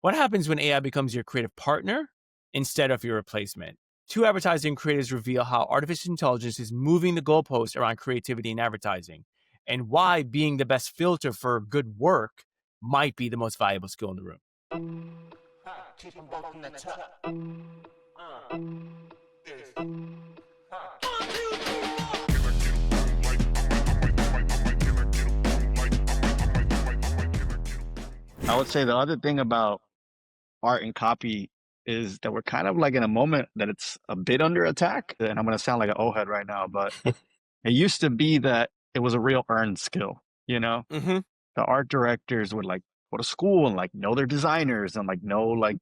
What happens when AI becomes your creative partner instead of your replacement? Two advertising creators reveal how artificial intelligence is moving the goalposts around creativity in advertising, and why being the best filter for good work might be the most valuable skill in the room. Keep them both in the top. I would say the other thing about art and copy is that we're kind of like in a moment that it's a bit under attack. And I'm going to sound like an old head right now, but it used to be that it was a real earned skill, you know? Mm-hmm. The art directors would like go to school and like know their designers and like know like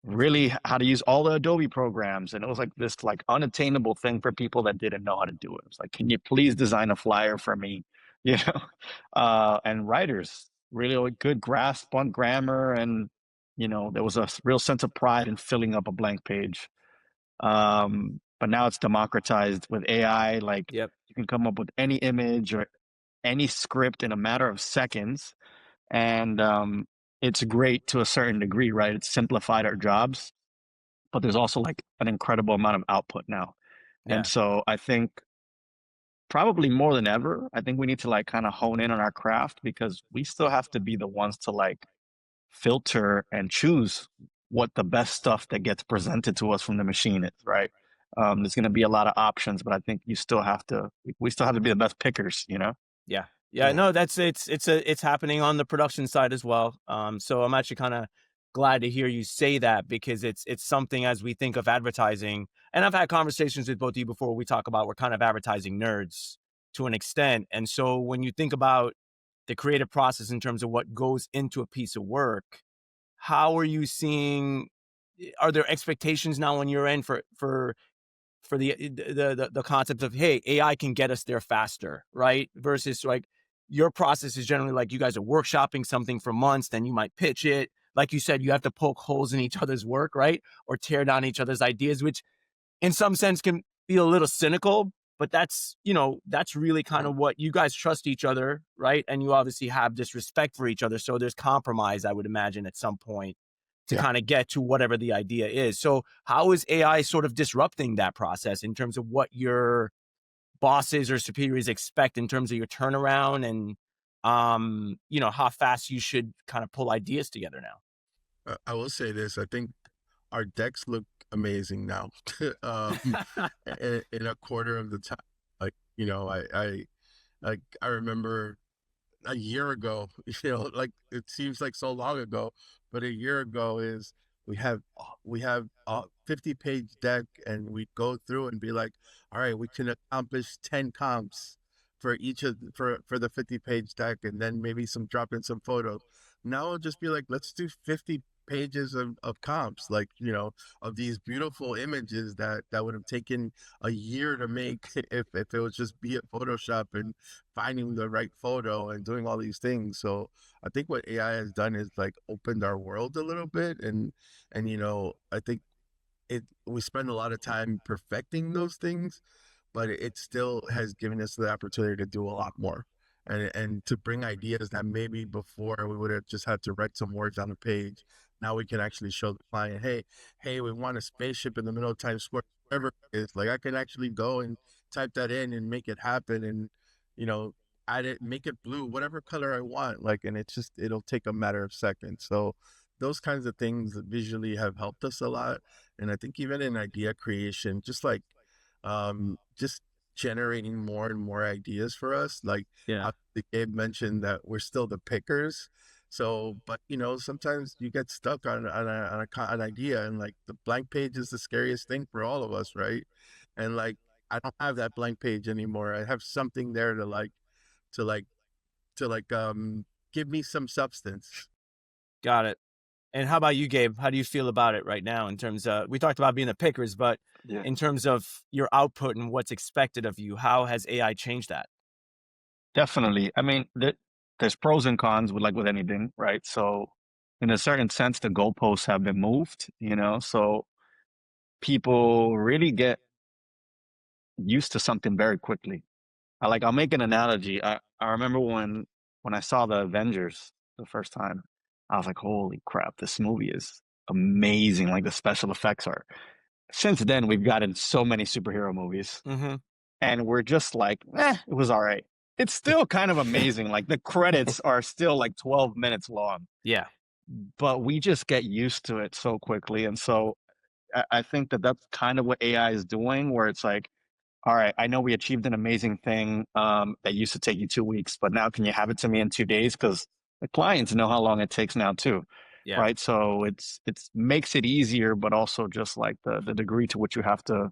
really how to use all the Adobe programs. And it was like this like unattainable thing for people that didn't know how to do it. It was like, can you please design a flyer for me? You know, and writers really good grasp on grammar, and you know there was a real sense of pride in filling up a blank page. But now it's democratized with AI. Like Yep. you can come up with any image or any script in a matter of seconds, and it's great to a certain degree, right? It's simplified our jobs, but there's also like an incredible amount of output now. And Yeah. so I think probably more than ever, I think we need to like kind of hone in on our craft, because we still have to be the ones to like filter and choose what the best stuff that gets presented to us from the machine is, right? There's going to be a lot of options, but I think you still have to, we still have to be the best pickers, you know? Yeah. Yeah. No, that's it's happening on the production side as well. So I'm actually kind of glad to hear you say that, because it's something as we think of advertising, and I've had conversations with both of you before. We talk about we're kind of advertising nerds to an extent. And so when you think about the creative process in terms of what goes into a piece of work, how are you seeing, are there expectations now on your end for the concept of, hey, AI can get us there faster, right? Versus like your process is generally like you guys are workshopping something for months, then you might pitch it. Like you said, you have to poke holes in each other's work, right? Or tear down each other's ideas, which in some sense can be a little cynical, but that's, that's really kind of what you guys trust each other, right? And you obviously have this respect for each other. So there's compromise, I would imagine, at some point to Yeah. kind of get to whatever the idea is. So how is AI sort of disrupting that process in terms of what your bosses or superiors expect in terms of your turnaround and, how fast you should kind of pull ideas together now? I will say this. I think our decks look amazing now. um, in a quarter of the time, like, I remember a year ago, like it seems like so long ago, but a year ago is we have a 50-page deck, and we go through and be like, all right, we can accomplish 10 comps for each of for the 50-page deck, and then maybe some drop in some photos. Now it'll just be like, let's do 50 pages of comps, like, of these beautiful images that would have taken a year to make if it was just be at Photoshop and finding the right photo and doing all these things. So I think what AI has done is like opened our world a little bit, and I think we spend a lot of time perfecting those things, but it still has given us the opportunity to do a lot more, and to bring ideas that maybe before we would have just had to write some words on a page. Now we can actually show the client, hey, we want a spaceship in the middle of Times Square, whatever it is. Like, I can actually go and type that in and make it happen, and you know add it, make it blue, whatever color I want. Like, and it'll take a matter of seconds. So those kinds of things visually have helped us a lot. And I think even in idea creation, just generating more and more ideas for us. Like, Yeah. Gabe mentioned that we're still the pickers. So, but sometimes you get stuck on an idea, and like the blank page is the scariest thing for all of us, right? And like, I don't have that blank page anymore. I have something there to like give me some substance. Got it. And how about you, Gabe? How do you feel about it right now in terms of, we talked about being the pickers, but Yeah. in terms of your output and what's expected of you, how has AI changed that? Definitely. I mean, there's pros and cons with anything, right? So in a certain sense, the goalposts have been moved, you know, so people really get used to something very quickly. I'll make an analogy. I remember when I saw the Avengers the first time, I was like, holy crap, this movie is amazing. Like the special effects are. Since then, we've gotten so many superhero movies, Mm-hmm. and we're just like, it was all right. It's still kind of amazing. Like the credits are still like 12 minutes long, Yeah. but we just get used to it so quickly. And so I think that that's kind of what AI is doing, where it's like, all right, I know we achieved an amazing thing that used to take you 2 weeks, but now can you have it to me in 2 days? Because the clients know how long it takes now too, Yeah. right? So it's makes it easier, but also just like the degree to which you have to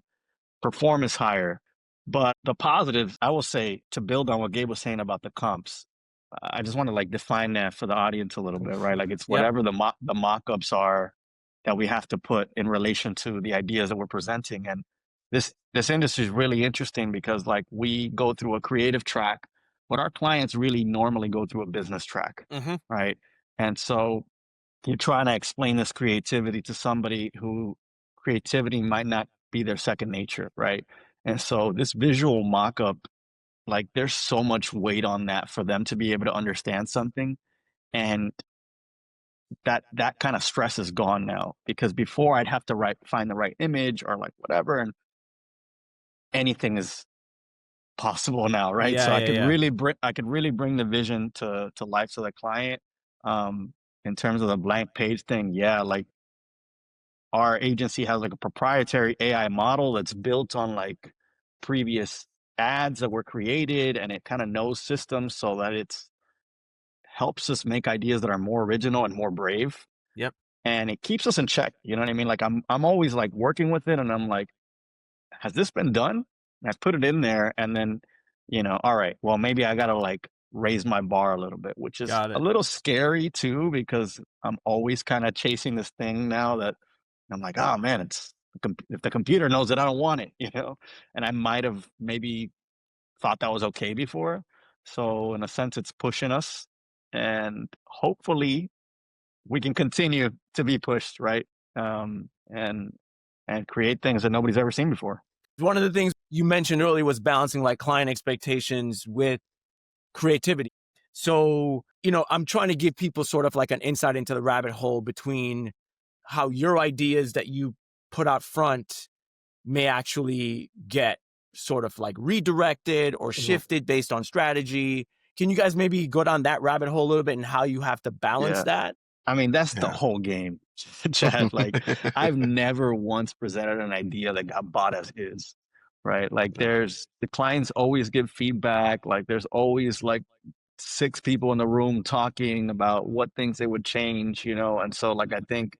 perform is higher. But the positives, I will say, to build on what Gabe was saying about the comps, I just want to like define that for the audience a little bit, right? Like it's Yep. whatever the mock-ups are that we have to put in relation to the ideas that we're presenting. And this industry is really interesting because like we go through a creative track, but our clients really normally go through a business track, Mm-hmm. right? And so you're trying to explain this creativity to somebody who creativity might not be their second nature, right? And so this visual mock-up, like there's so much weight on that for them to be able to understand something. And that kind of stress is gone now, because before I'd have to find the right image or like whatever, and anything is possible now, right? Yeah. So Yeah. Yeah. I could really bring the vision to life to the client. In terms of the blank page thing, yeah, like our agency has like a proprietary AI model that's built on like previous ads that were created, and it kind of knows systems so that it's helps us make ideas that are more original and more brave, Yep. and it keeps us in check. You know what I mean? Like I'm always like working with it, and I'm like, has this been done? And I put it in there, and then, all right, well, maybe I gotta like raise my bar a little bit, which is Got a it. little scary too, because I'm always kind of chasing this thing now that I'm like, oh man, if the computer knows it, I don't want it, and I might have maybe thought that was okay before. So in a sense, it's pushing us, and hopefully we can continue to be pushed, right? And create things that nobody's ever seen before. One of the things you mentioned earlier was balancing like client expectations with creativity. So, I'm trying to give people sort of like an insight into the rabbit hole between how your ideas that you put out front may actually get sort of like redirected or shifted based on strategy. Can you guys maybe go down that rabbit hole a little bit and how you have to balance Yeah. that? I mean, that's the Yeah. whole game, Chad. Like, I've never once presented an idea that got bought as is, right? Like, the clients always give feedback. Like, there's always like 6 people in the room talking about what things they would change, And so, like, I think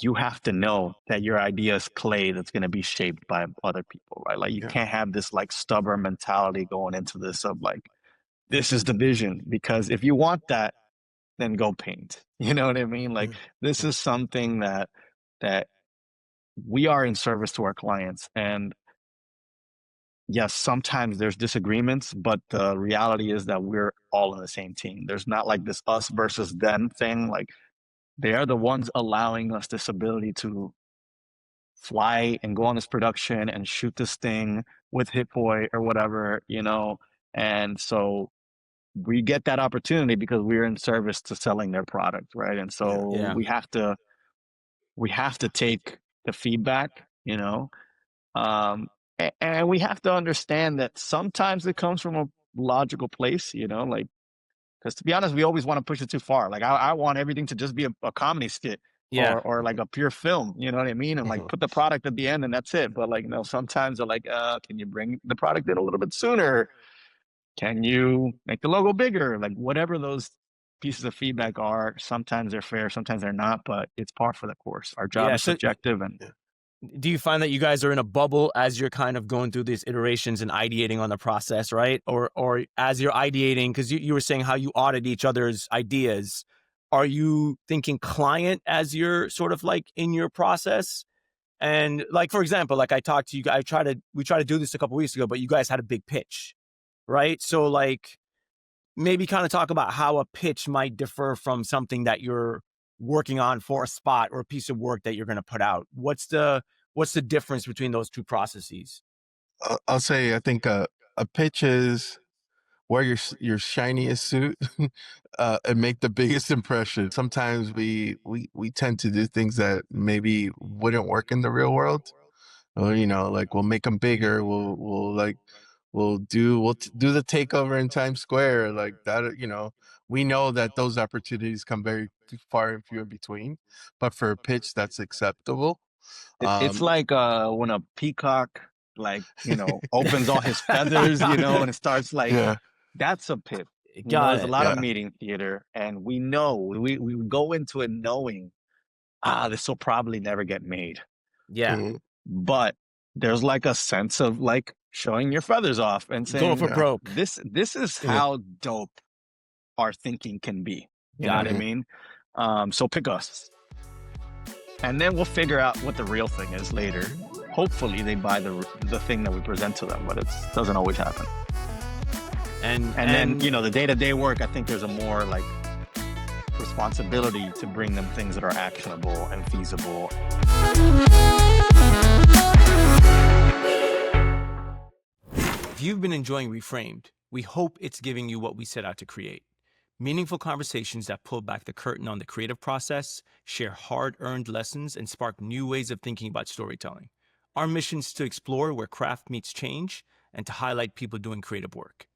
you have to know that your idea is clay that's going to be shaped by other people, right? Like, you can't have this like stubborn mentality going into this of like, this is the vision, because if you want that, then go paint. You know what I mean? Like, this is something that we are in service to our clients. And yes, sometimes there's disagreements, but the reality is that we're all in the same team. There's not like this us versus them thing. Like, they are the ones allowing us this ability to fly and go on this production and shoot this thing with Hit Boy or whatever. And so we get that opportunity because we're in service to selling their product, right? And so Yeah. we have to take the feedback, and we have to understand that sometimes it comes from a logical place, like, because to be honest, we always want to push it too far. Like, I want everything to just be a comedy skit, Yeah. or like a pure film, you know what I mean? And like put the product at the end and that's it. But like, sometimes they're like, can you bring the product in a little bit sooner? Can you make the logo bigger? Like, whatever those pieces of feedback are, sometimes they're fair, sometimes they're not, but it's par for the course. Our job Yeah. is So subjective, and do you find that you guys are in a bubble as you're kind of going through these iterations and ideating on the process, right? Or as you're ideating, because you were saying how you audit each other's ideas, are you thinking client as you're sort of like in your process? And like, for example, like I talked to you guys, we tried to do this a couple weeks ago, but you guys had a big pitch, right? So like maybe kind of talk about how a pitch might differ from something that you're working on for a spot or a piece of work that you're going to put out. What's the difference between those two processes? I'll say I think a pitch is wear your shiniest suit and make the biggest impression. Sometimes we tend to do things that maybe wouldn't work in the real world, or like we'll make them bigger. We'll do the takeover in Times Square like that. We know that those opportunities come very far and few in between, but for a pitch, that's acceptable. It's Um, like when a peacock opens all his feathers, and it starts like yeah, that's a pit. Got There's a it. lot of yeah, meeting theater, and we know we go into it knowing, this will probably never get made. Yeah. mhm, But there's like a sense of like showing your feathers off and Go for saying, yeah, broke. this is yeah, how dope our thinking can be. You know Got what I it. mhm. mean? So pick us. And then we'll figure out what the real thing is later. Hopefully they buy the thing that we present to them, but it doesn't always happen. And And then, the day-to-day work, I think there's a more like responsibility to bring them things that are actionable and feasible. if you've been enjoying Reframed, we hope it's giving you what we set out to create. Meaningful conversations that pull back the curtain on the creative process, share hard-earned lessons, and spark new ways of thinking about storytelling. Our mission is to explore where craft meets change and to highlight people doing creative work.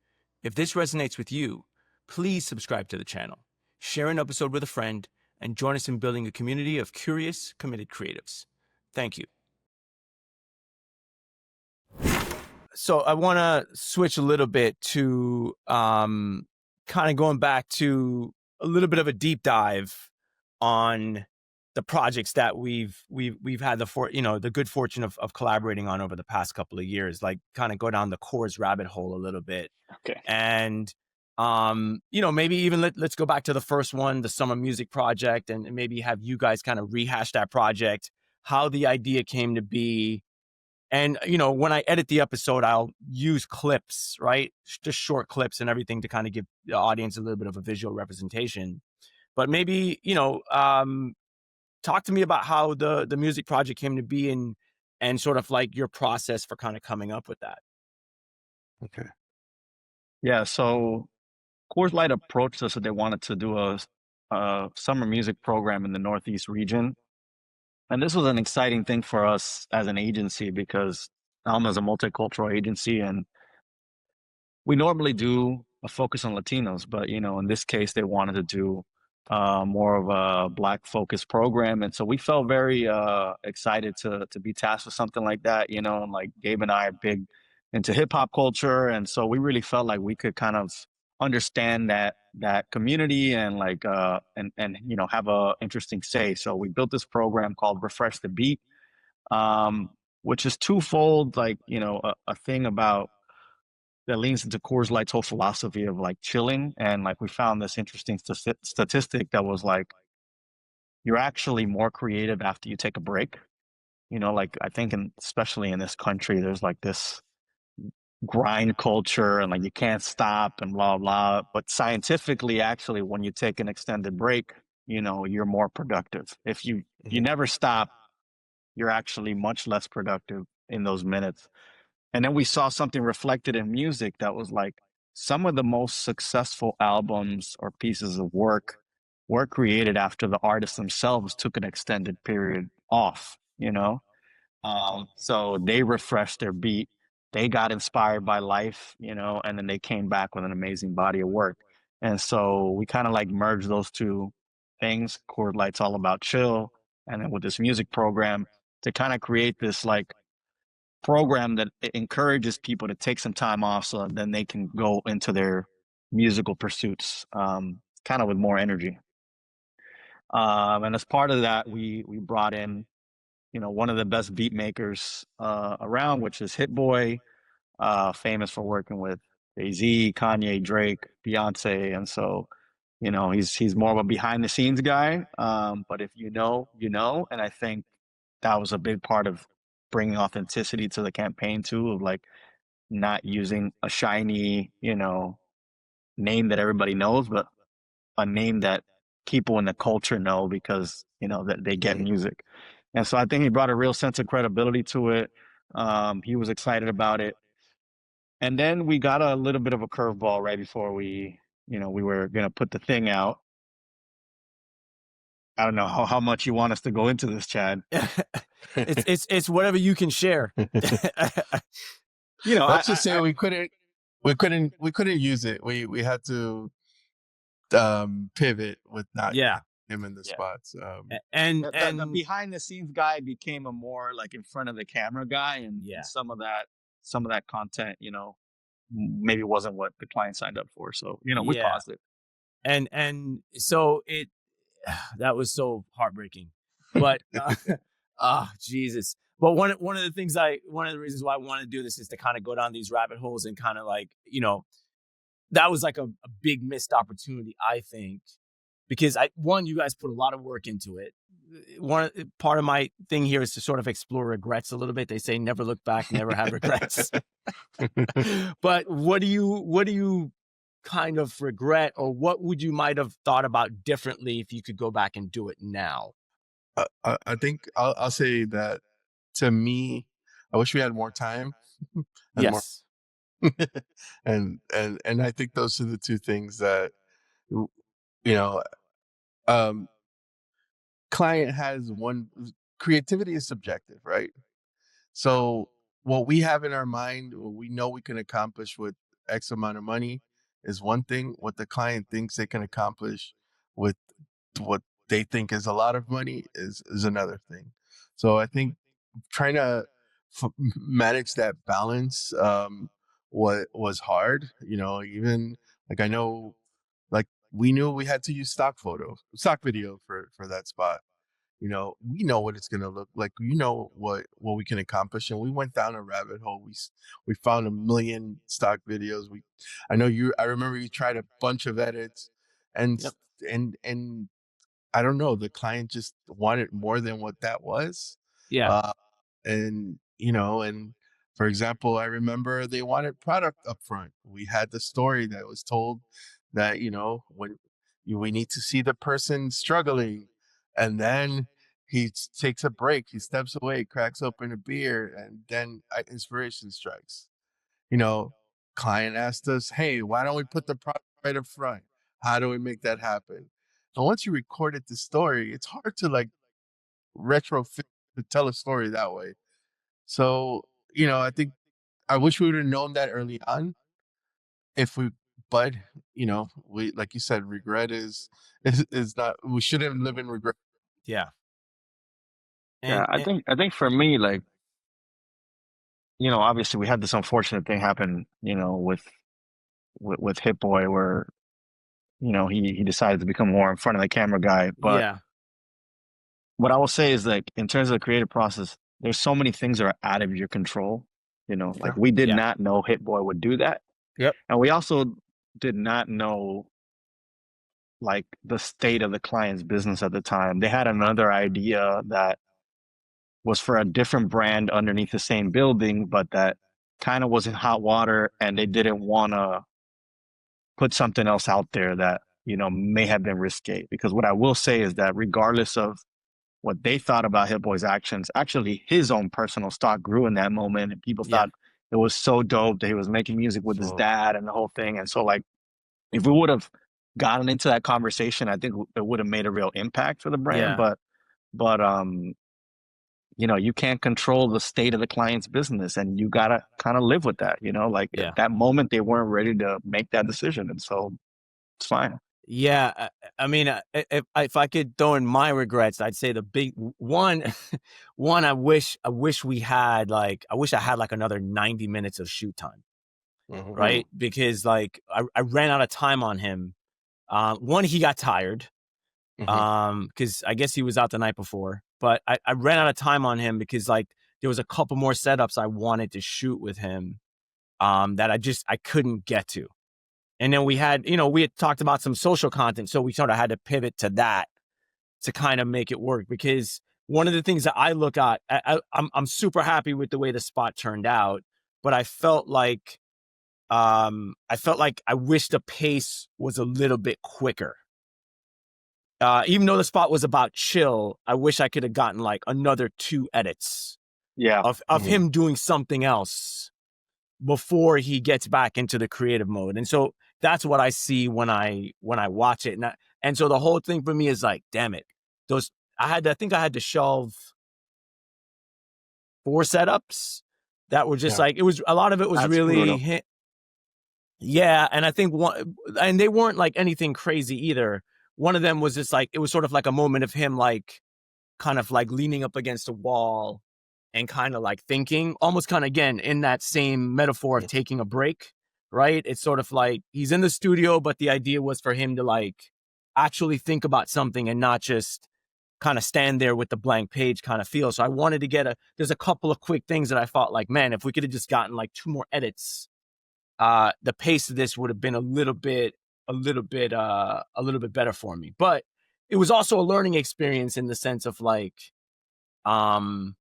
If this resonates with you, please subscribe to the channel, share an episode with a friend, and join us in building a community of curious, committed creatives. Thank you. So I want to switch a little bit to kind of going back to a little bit of a deep dive on the projects that we've had the good fortune of collaborating on over the past couple of years, like kind of go down the Coors rabbit hole a little bit. Okay. And maybe even let's go back to the first one, the summer music project, and maybe have you guys kind of rehash that project, how the idea came to be. And, when I edit the episode, I'll use clips, right? Just short clips and everything to kind of give the audience a little bit of a visual representation. But maybe, talk to me about how the music project came to be and sort of like your process for kind of coming up with that. Okay. Yeah, so Coors Light approached us that they wanted to do a summer music program in the Northeast region. And this was an exciting thing for us as an agency because Alma is a multicultural agency and we normally do a focus on Latinos, but in this case, they wanted to do more of a Black focused program, and so we felt very excited to be tasked with something like that. And like Gabe and I are big into hip hop culture, and so we really felt like we could kind of understand that community and like and have a interesting say. So we built this program called Refresh the Beat, which is twofold, like a thing about that leans into Coors Light's whole philosophy of like chilling. And like we found this interesting statistic that was like you're actually more creative after you take a break. Like I think especially in this country, there's like this grind culture and like you can't stop and blah blah. But scientifically, actually, when you take an extended break, you're more productive. If you Mhm. never stop, you're actually much less productive in those minutes. And then we saw something reflected in music that was like some of the most successful albums or pieces of work were created after the artists themselves took an extended period off. So they refreshed their beat, they got inspired by life, and then they came back with an amazing body of work. And so we kind of like merged those two things. Chord Light's all about chill, and then with this music program to kind of create this like program that encourages people to take some time off so then they can go into their musical pursuits kind of with more energy. And as part of that, we brought in, one of the best beat makers around, which is Hit Boy, famous for working with Jay-Z, Kanye, Drake, Beyonce. And so, he's more of a behind the scenes guy. But if you know, you know. And I think that was a big part of bringing authenticity to the campaign too, of like not using a shiny, name that everybody knows, but a name that people in the culture know because, that they get Mhm. music. And so I think he brought a real sense of credibility to it. He was excited about it. And then we got a little bit of a curveball right before we were gonna put the thing out. I don't know how much you want us to go into this, Chad. It's whatever you can share. Let's just say we couldn't use it. We had to pivot with not Yeah. him in the spots. And the behind the scenes guy became a more like in front of the camera guy, and Yeah. some of that content, maybe wasn't what the client signed up for. So, we Yeah. paused it. and so that was so heartbreaking. But Jesus. But one of the reasons why I want to do this is to kind of go down these rabbit holes and kind of like, that was like a big missed opportunity, I think, because you guys put a lot of work into it. Part of my thing here is to sort of explore regrets a little bit. They say never look back, never have regrets. But what do you kind of regret, or what would you might have thought about differently if you could go back and do it now? I think I'll say that, to me, I wish we had more time. Yes. And I think those are the two things that, client has one. Creativity is subjective, right? So what we have in our mind, what we know we can accomplish with X amount of money, is one thing. What the client thinks they can accomplish with what they think is a lot of money is another thing. So I think trying to manage that balance was hard. Even like, I know, like, we knew we had to use stock video for that spot. We know what it's gonna look like. What we can accomplish, and we went down a rabbit hole. We found a million stock videos. I remember you tried a bunch of edits, and Yep. and I don't know, the client just wanted more than what that was. Yeah. And for example, I remember they wanted product up front. We had the story that was told that, when we need to see the person struggling, and then he takes a break, he steps away, cracks open a beer, and then inspiration strikes. Client asked us, hey, why don't we put the product right up front? How do we make that happen? And once you recorded the story, it's hard to like retrofit to tell a story that way. So, I think I wish we would have known that early on. But we, like you said, regret is not. We shouldn't live in regret. Yeah. Yeah, I think for me, like, obviously we had this unfortunate thing happen, with Hit Boy, where, he decided to become more in front of the camera guy. But yeah. what I will say is, like, in terms of the creative process, there's so many things that are out of your control. Like, we did not know Hit Boy would do that. Yep. And we also did not know, like, the state of the client's business at the time. They had another idea that was for a different brand underneath the same building, but that kind of was in hot water, and they didn't want to put something else out there that, may have been risque. Because what I will say is that regardless of what they thought about Hit Boy's actions, actually his own personal stock grew in that moment, and people thought it was so dope that he was making music with his dad and the whole thing. And so, like, if we would have gotten into that conversation, I think it would have made a real impact for the brand. Yeah. But you can't control the state of the client's business, and you gotta kind of live with that. Like, at that moment they weren't ready to make that decision, and so it's fine. Yeah, I mean, if I could throw in my regrets, I'd say the big one. I wish we had I wish I had like another 90 minutes of shoot time, right? Because like I ran out of time on him. One, he got tired, because I guess he was out the night before. But I ran out of time on him because like there was a couple more setups I wanted to shoot with him, that I couldn't get to. And then we had talked about some social content, so we sort of had to pivot to that to kind of make it work. Because one of the things that I look at, I'm super happy with the way the spot turned out, but I felt like I wish the pace was a little bit quicker. Even though the spot was about chill, I wish I could have gotten like another 2 edits. Yeah. Of him doing something else. before he gets back into the creative mode. And so that's what I see when I watch it. And so the whole thing for me is like, damn it, I think I had to shelve 4 setups that were just like, a lot of it was That's really brutal. yeah. And I think and they weren't like anything crazy either. One of them was just like, it was sort of like a moment of him like kind of like leaning up against a wall and kind of like thinking, almost kind of again in that same metaphor of taking a break, right? It's sort of like he's in the studio, but the idea was for him to like actually think about something and not just kind of stand there with the blank page kind of feel. So I wanted to there's a couple of quick things that I thought like, man, if we could have just gotten like 2 more edits, the pace of this would have been a little bit better for me. But it was also a learning experience in the sense of like, like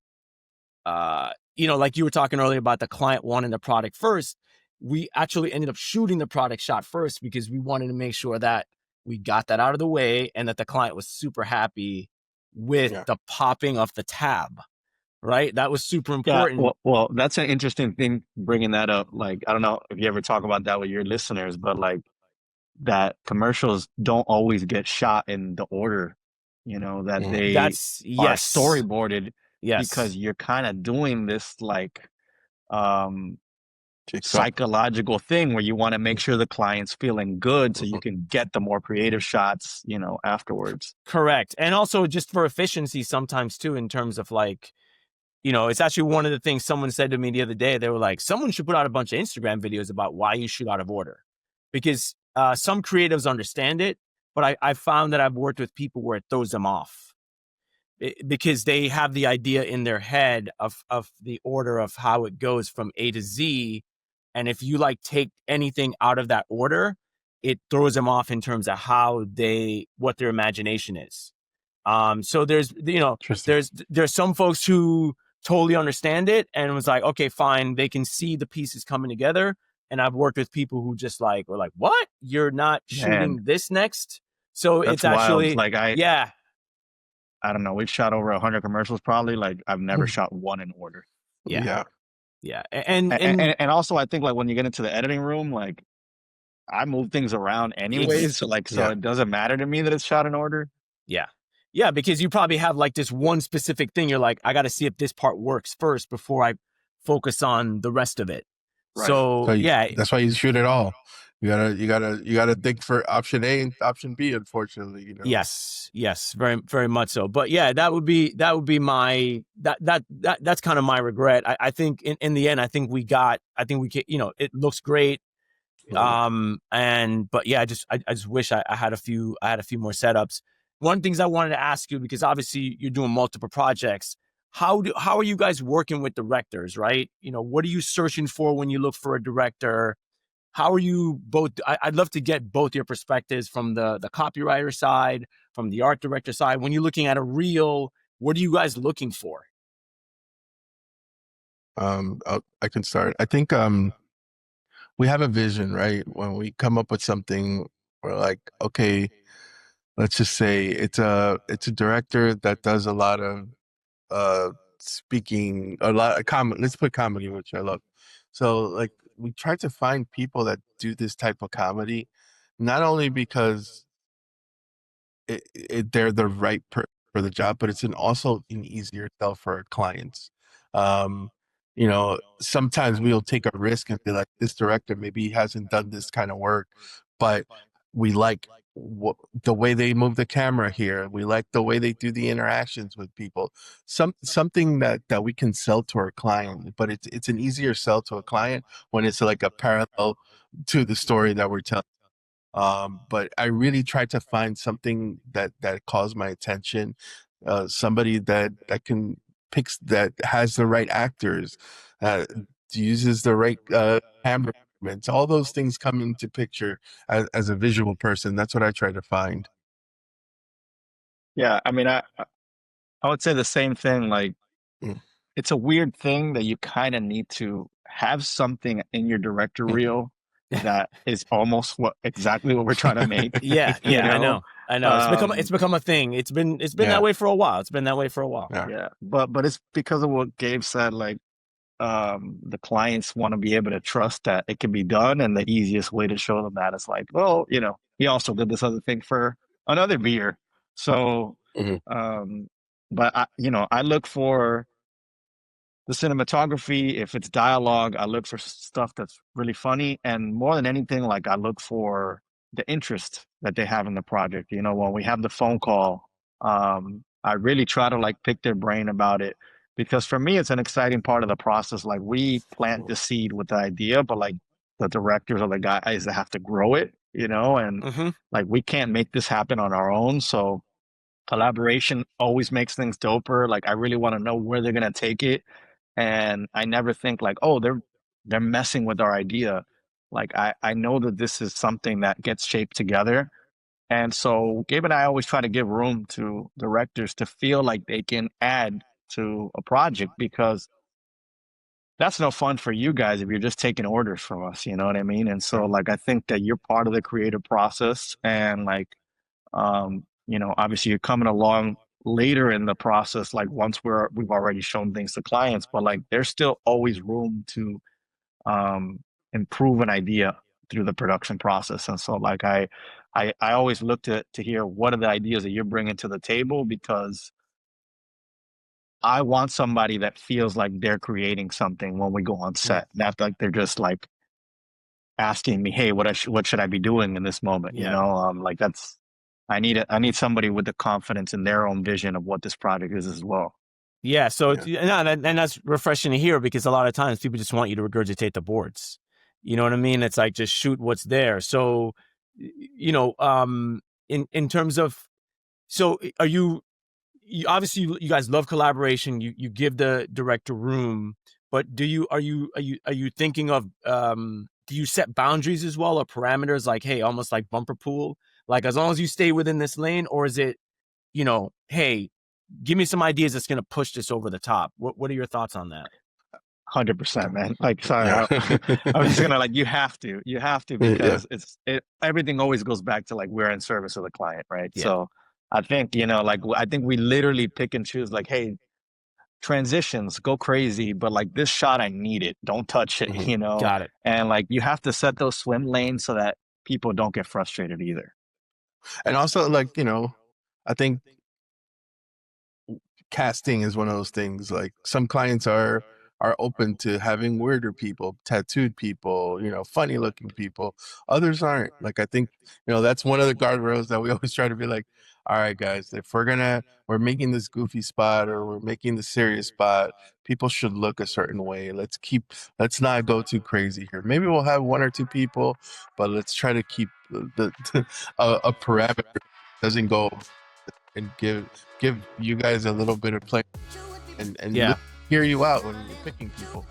you were talking earlier about the client wanting the product first. We actually ended up shooting the product shot first because we wanted to make sure that we got that out of the way and that the client was super happy with the popping of the tab, right? That was super important. Yeah, well, that's an interesting thing bringing that up. Like, I don't know if you ever talk about that with your listeners, but like that commercials don't always get shot in the order, that they are storyboarded because you're kind of doing this like psychological thing where you want to make sure the client's feeling good so you can get the more creative shots, afterwards. Correct. And also just for efficiency sometimes too, in terms of like, it's actually one of the things someone said to me the other day. They were like, someone should put out a bunch of Instagram videos about why you shoot out of order, because some creatives understand it, but I found that I've worked with people where it throws them off because they have the idea in their head of the order of how it goes from A to Z. And if you like take anything out of that order, it throws them off in terms of what their imagination is. So there's some folks who totally understand it and was like, okay, fine. They can see the pieces coming together. And I've worked with people who just like, were like, what? You're not shooting this next? So that's it's actually, wild. Like I don't know. We've shot over 100 commercials probably. Like I've never shot one in order. Yeah. And also I think like when you get into the editing room, like I move things around anyways. So it doesn't matter to me that it's shot in order. Yeah. Yeah, because you probably have like this one specific thing. You're like, I got to see if this part works first before I focus on the rest of it. Right. So that's why you shoot it all. You gotta think for option A and option B. Unfortunately, Yes, very, very much so. But yeah, that would be my that's kind of my regret. I think in the end, I think we it looks great. But yeah, I just wish I had a few more setups. One of the things I wanted to ask you, because obviously you're doing multiple projects, how are you guys working with directors, right? What are you searching for when you look for a director? How are you both? I'd love to get both your perspectives from the copywriter side, from the art director side. When you're looking at a reel, what are you guys looking for? I can start. I think we have a vision, right? When we come up with something, we're like, okay, let's just say it's a director that does a lot of speaking, a lot of comedy. Let's put comedy, which I love. So like we try to find people that do this type of comedy, not only because they're the right for the job, but it's also an easier sell for our clients. Sometimes we'll take a risk and be like, this director, maybe he hasn't done this kind of work, but we like the way they move the camera here. We like the way they do the interactions with people. Something that we can sell to our client, but it's an easier sell to a client when it's like a parallel to the story that we're telling. But I really tried to find something that calls my attention, somebody that that has the right actors, uses the right camera movements. All those things come into picture as a visual person. That's what I try to find. Yeah, I mean, I would say the same thing. Like, it's a weird thing that you kind of need to have something in your director reel that is almost exactly what we're trying to make. Yeah, I know. It's become a thing. It's been that way for a while. Yeah, but it's because of what Gabe said. Like, the clients want to be able to trust that it can be done. And the easiest way to show them that is like, well, he also did this other thing for another beer. So, Mhm. but I look for the cinematography. If it's dialogue, I look for stuff that's really funny. And more than anything, like, I look for the interest that they have in the project. When we have the phone call, I really try to like pick their brain about it, because for me, it's an exciting part of the process. Like, we plant the seed with the idea, but like the directors or the guys that have to grow it, and Mm-hmm. like, we can't make this happen on our own. So collaboration always makes things doper. Like, I really want to know where they're going to take it. And I never think like, oh, they're messing with our idea. Like, I know that this is something that gets shaped together. And so Gabe and I always try to give room to directors to feel like they can add to a project, because that's no fun for you guys if you're just taking orders from us, you know what I mean? And so like, I think that you're part of the creative process, and like, obviously you're coming along later in the process, like once we've already shown things to clients, but like, there's still always room to um, improve an idea through the production process. And so like, I always look to hear what are the ideas that you're bringing to the table, because I want somebody that feels like they're creating something when we go on set, not like they're just like asking me, hey, what should I be doing in this moment? Yeah. Like, I need somebody with the confidence in their own vision of what this project is as well. Yeah. So, and that's refreshing to hear, because a lot of times people just want you to regurgitate the boards. You know what I mean? It's like, just shoot what's there. So, in terms of, so are you obviously you guys love collaboration. You give the director room, but are you thinking of, do you set boundaries as well, or parameters, like, hey, almost like bumper pool, like, as long as you stay within this lane? Or is it, hey, give me some ideas that's going to push this over the top? What are your thoughts on that? 100%, man. Like, sorry, Yeah. I was just gonna like, you have to, because everything always goes back to like, we're in service of the client, right? Yeah. So I think, like, I think we literally pick and choose, like, hey, transitions, go crazy, but like, this shot, I need it. Don't touch it, Got it. And like, you have to set those swim lanes so that people don't get frustrated either. And also, like, I think casting is one of those things. Like, some clients are open to having weirder people, tattooed people, funny looking people. Others aren't. Like, I think, that's one of the guardrails that we always try to be like, all right, guys, if we're making this goofy spot, or we're making the serious spot, people should look a certain way. Let's not go too crazy here. Maybe we'll have one or two people, but let's try to keep a parameter that doesn't go, and give you guys a little bit of play, and hear you out when you're picking people.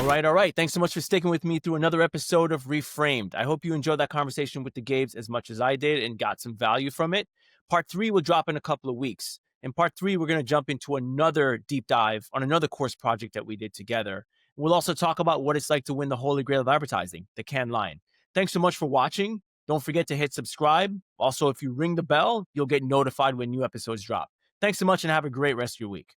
All right. Thanks so much for sticking with me through another episode of ReFramed. I hope you enjoyed that conversation with the Gabes as much as I did and got some value from it. Part 3 will drop in a couple of weeks. In part 3, we're going to jump into another deep dive on another course project that we did together. We'll also talk about what it's like to win the holy grail of advertising, the Cannes Lion. Thanks so much for watching. Don't forget to hit subscribe. Also, if you ring the bell, you'll get notified when new episodes drop. Thanks so much, and have a great rest of your week.